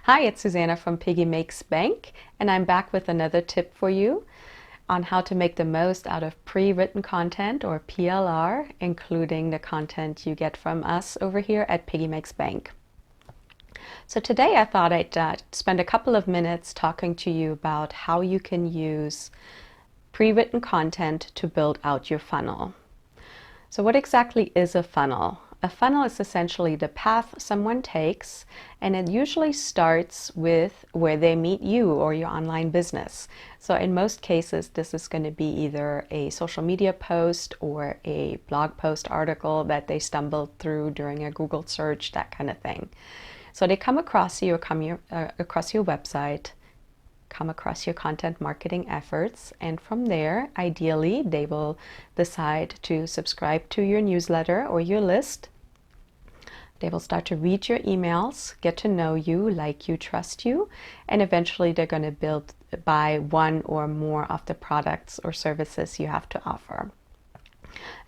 Hi, it's Susanna from Piggy Makes Bank, and I'm back with another tip for you on how to make the most out of pre-written content, or PLR, including the content you get from us over here at Piggy Makes Bank. So today I thought I'd spend a couple of minutes talking to you about how you can use pre-written content to build out your funnel. So what exactly is a funnel? A funnel is essentially the path someone takes, and it usually starts with where they meet you or your online business. So in most cases, this is going to be either a social media post or a blog post article that they stumbled through during a Google search, that kind of thing. So they come across you or across your website, come across your content marketing efforts, and from there, ideally, they will decide to subscribe to your newsletter or your list. They will start to read your emails, get to know you, like you, trust you, and eventually they're going to buy one or more of the products or services you have to offer.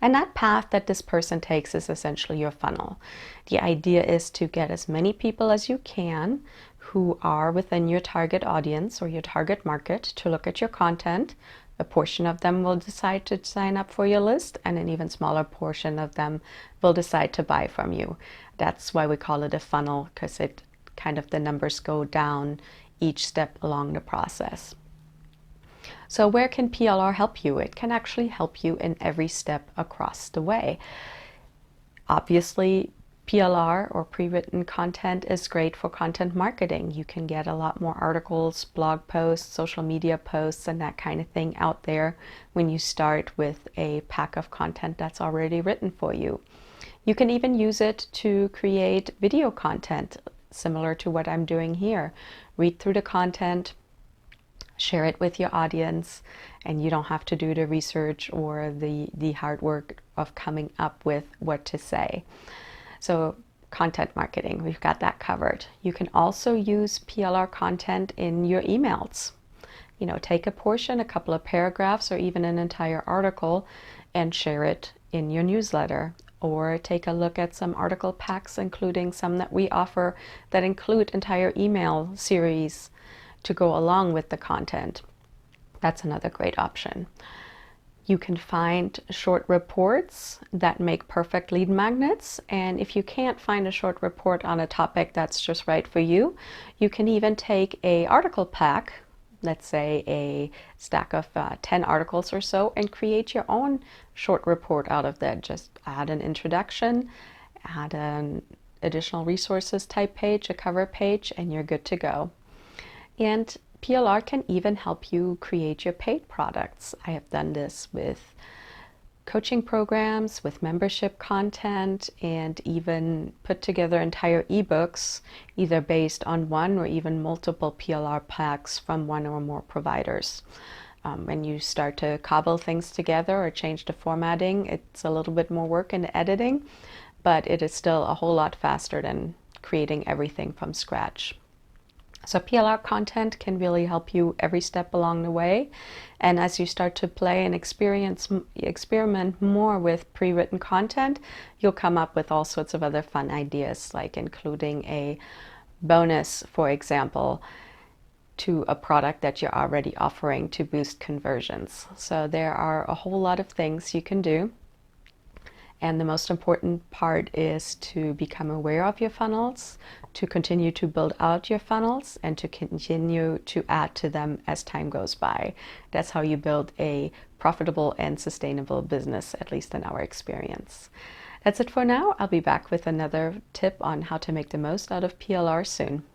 And that path that this person takes is essentially your funnel. The idea is to get as many people as you can who are within your target audience or your target market to look at your content. A portion of them will decide to sign up for your list, and an even smaller portion of them will decide to buy from you. That's why we call it a funnel, because the numbers go down each step along the process. So where can PLR help you? It can actually help you in every step across the way. Obviously, PLR, or pre-written content, is great for content marketing. You can get a lot more articles, blog posts, social media posts, and that kind of thing out there when you start with a pack of content that's already written for you. You can even use it to create video content, similar to what I'm doing here. Read through the content, share it with your audience, and you don't have to do the research or the hard work of coming up with what to say. So content marketing, we've got that covered. You can also use PLR content in your emails. You know, take a portion, a couple of paragraphs, or even an entire article and share it in your newsletter. Or take a look at some article packs, including some that we offer that include entire email series to go along with the content. That's another great option. You can find short reports that make perfect lead magnets, and if you can't find a short report on a topic that's just right for you, you can even take a article pack, let's say a stack of 10 articles or so, and create your own short report out of that. Just add an introduction, add an additional resources type page, a cover page, and you're good to go. And PLR can even help you create your paid products. I have done this with coaching programs, with membership content, and even put together entire ebooks, either based on one or even multiple PLR packs from one or more providers. When you start to cobble things together or change the formatting, it's a little bit more work in the editing, but it is still a whole lot faster than creating everything from scratch. So PLR content can really help you every step along the way. And as you start to play and experiment more with pre-written content, you'll come up with all sorts of other fun ideas, like including a bonus, for example, to a product that you're already offering to boost conversions. So there are a whole lot of things you can do. And the most important part is to become aware of your funnels, to continue to build out your funnels, and to continue to add to them as time goes by. That's how you build a profitable and sustainable business, at least in our experience. That's it for now. I'll be back with another tip on how to make the most out of PLR soon.